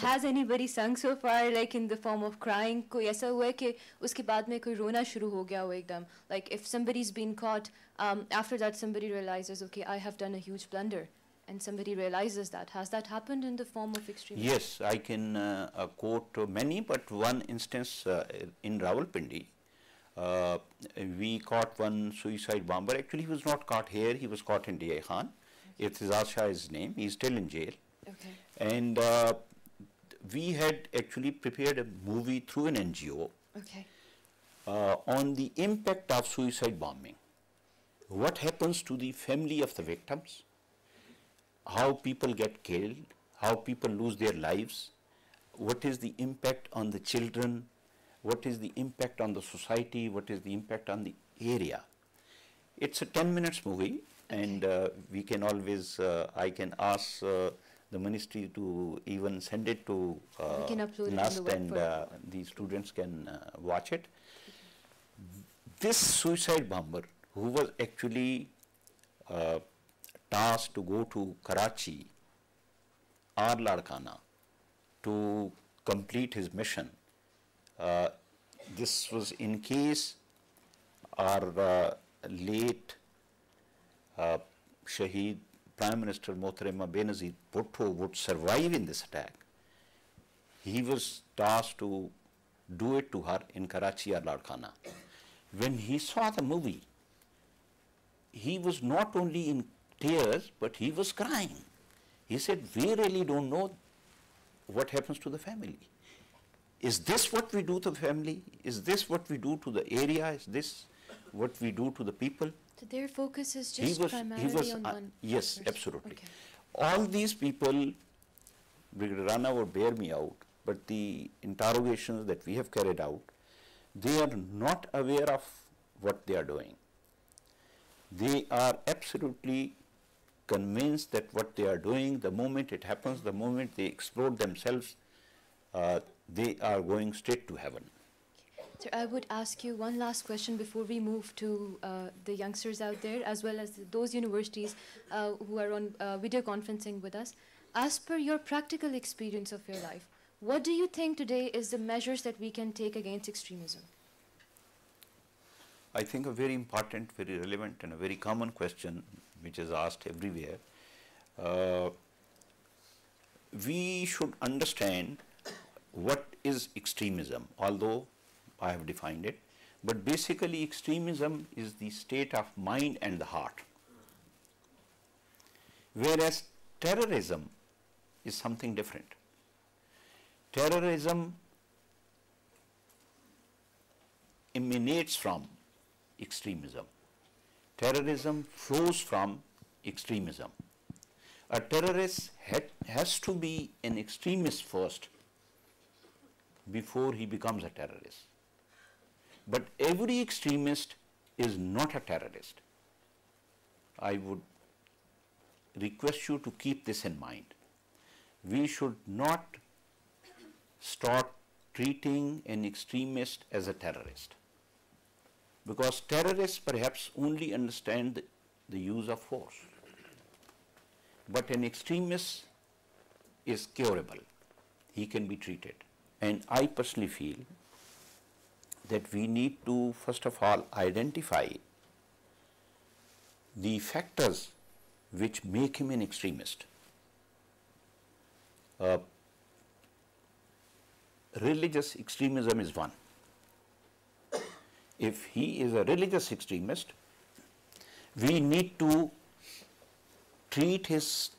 Has anybody sung so far, like in the form of crying? कोई ऐसा हुआ है कि उसके बाद में कोई रोना शुरू हो गया हो एकदम? Like if somebody's been caught, after that somebody realizes, okay, I have done a huge blunder, and somebody realizes that. Has that happened in the form of extremism? Yes, I can quote many, but one instance in Rawalpindi, uh, we caught one suicide bomber. Actually, he was not caught here. He was caught in DI Khan. Okay. Irtizaz Shah is his name. He's still in jail. Okay. And we had actually prepared a movie through an NGO. Okay. On the impact of suicide bombing. What happens to the family of the victims? How people get killed? How people lose their lives? What is the impact on the children? What is the impact on the society? What is the impact on the area? It's a 10 minutes movie, okay. And we can always, I can ask the ministry to even send it to NUST, and the students can watch it. This suicide bomber, who was actually tasked to go to Karachi or Ladkhana to complete his mission, this was in case our late Shaheed Prime Minister Mohtarema Benazir Bhutto would survive in this attack. He was tasked to do it to her in Karachi or Ladkhana. When he saw the movie, he was not only in tears, but he was crying. He said, we really don't know what happens to the family. Is this what we do to the family? Is this what we do to the area? Is this what we do to the people? So their focus is just primarily on one. Yes, person. Absolutely. Okay. All these people, Brigadier Rana would bear me out, but the interrogations that we have carried out, they are not aware of what they are doing. They are absolutely convinced that what they are doing, the moment it happens, the moment they explode themselves, they are going straight to heaven. Sir, I would ask you one last question before we move to the youngsters out there, as well as those universities who are on video conferencing with us. As per your practical experience of your life, what do you think today is the measures that we can take against extremism? I think a very important, very relevant, and a very common question which is asked everywhere. We should understand what is extremism, although I have defined it, but basically extremism is the state of mind and the heart, whereas terrorism is something different. Terrorism emanates from extremism. Terrorism flows from extremism. A terrorist has to be an extremist first before he becomes a terrorist. But every extremist is not a terrorist. I would request you to keep this in mind. We should not start treating an extremist as a terrorist, because terrorists perhaps only understand the use of force, but an extremist is curable. He can be treated. And I personally feel that we need to first of all identify the factors which make him an extremist. Religious extremism is one. If he is a religious extremist, we need to treat his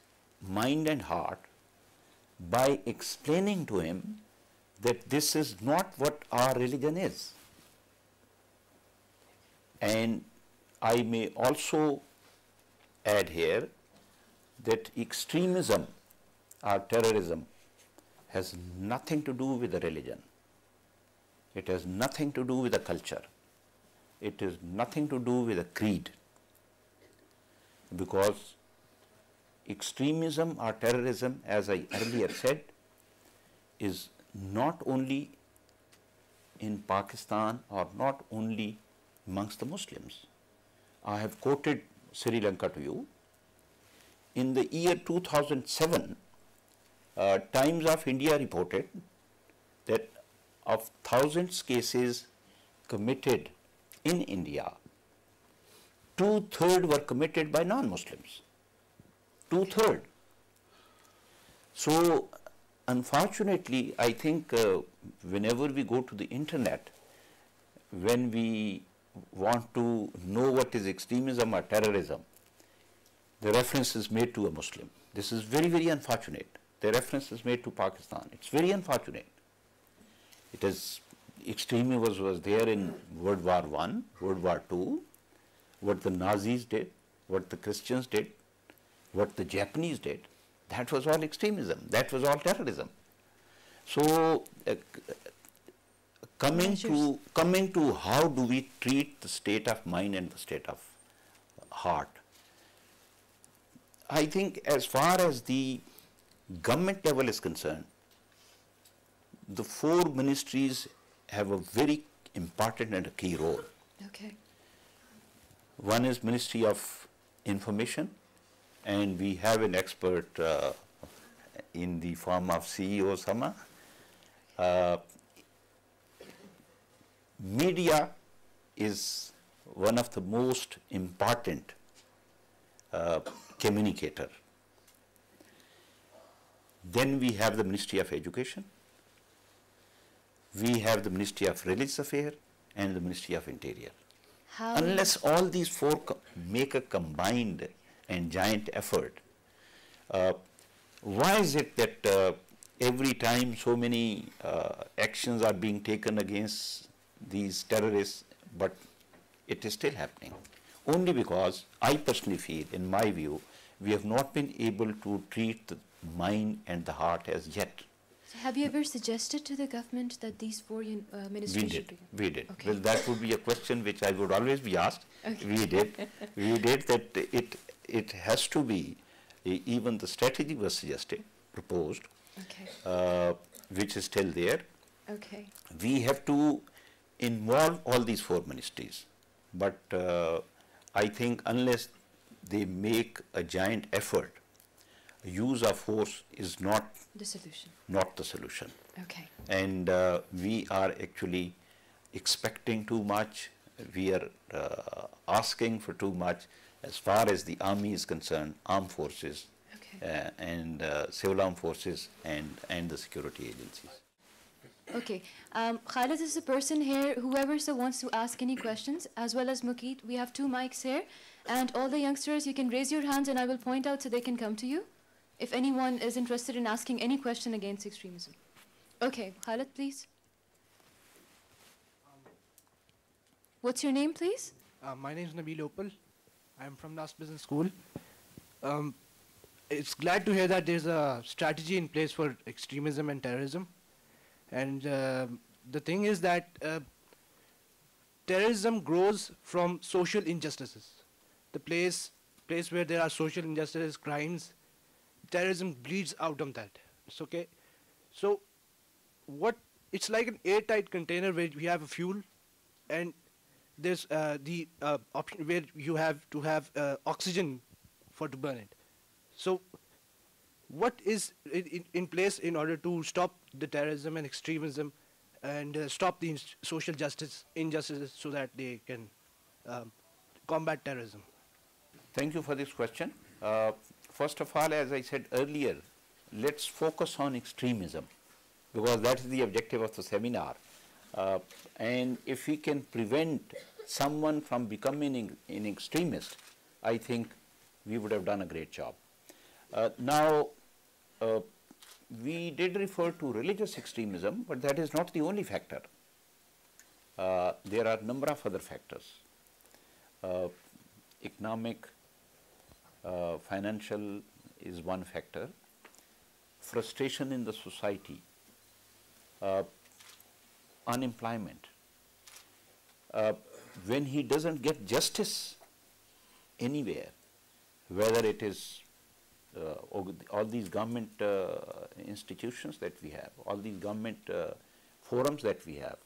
mind and heart by explaining to him that this is not what our religion is. And I may also add here that extremism or terrorism has nothing to do with the religion. It has nothing to do with the culture. It has nothing to do with a creed. Because extremism or terrorism, as I earlier said, is not only in Pakistan or not only amongst the Muslims. I have quoted Sri Lanka to you. In the year 2007, Times of India reported that of thousands cases committed in India, 2/3 were committed by non-Muslims. 2/3. So, unfortunately, I think whenever we go to the internet, when we want to know what is extremism or terrorism, the reference is made to a Muslim. This is very, very unfortunate. The reference is made to Pakistan. It's very unfortunate. It is, extremism was there in World War I, World War II, what the Nazis did, what the Christians did, what the Japanese did. That was all extremism. That was all terrorism. So, coming to how do we treat the state of mind and the state of heart, I think as far as the government level is concerned, the 4 ministries have a very important and a key role. Okay. One is Ministry of Information, and we have an expert in the form of CEO Sama. Media is one of the most important communicator. Then we have the Ministry of Education, we have the Ministry of Religious Affairs, and the Ministry of Interior. How Unless all these 4 make a combined and giant effort, why is it that every time so many actions are being taken against these terrorists, but it is still happening? Only because I personally feel, in my view, we have not been able to treat the mind and the heart as yet. So have you ever suggested to the government that these 4 ministries should be? We did. Okay. Well, that would be a question which I would always be asked. Okay. We did. We did that. It has to be. Even the strategy was suggested, proposed, Okay. which is still there. Okay. We have to involve all these 4 ministries, but I think unless they make a giant effort, use of force is not The solution. the solution. Okay. And we are actually expecting too much. We are asking for too much as far as the army is concerned, armed forces, Okay. and civil armed forces and the security agencies. Okay. Khalid is the person here, whoever so wants to ask any questions, as well as Mukeet. We have 2 mics here. And all the youngsters, you can raise your hands and I will point out so they can come to you if anyone is interested in asking any question against extremism. Okay, Khalid, please. What's your name, please? My name is Nabil Opal. I'm from NAS Business School. It's glad to hear that there's a strategy in place for extremism and terrorism. And the thing is that terrorism grows from social injustices. The place where there are social injustices, crimes, terrorism bleeds out of that. It's okay. So it's like an airtight container where we have a fuel, and there's the option where you have to have oxygen to burn it. So what is in place in order to stop the terrorism and extremism and stop the social injustices so that they can combat terrorism? Thank you for this question. First of all, as I said earlier, let's focus on extremism, because that is the objective of the seminar. And if we can prevent someone from becoming an extremist, I think we would have done a great job. Now, we did refer to religious extremism, but that is not the only factor. There are a number of other factors. Economic, financial is one factor. Frustration in the society, unemployment. When he doesn't get justice anywhere, whether it is all these government institutions that we have, all these government forums that we have,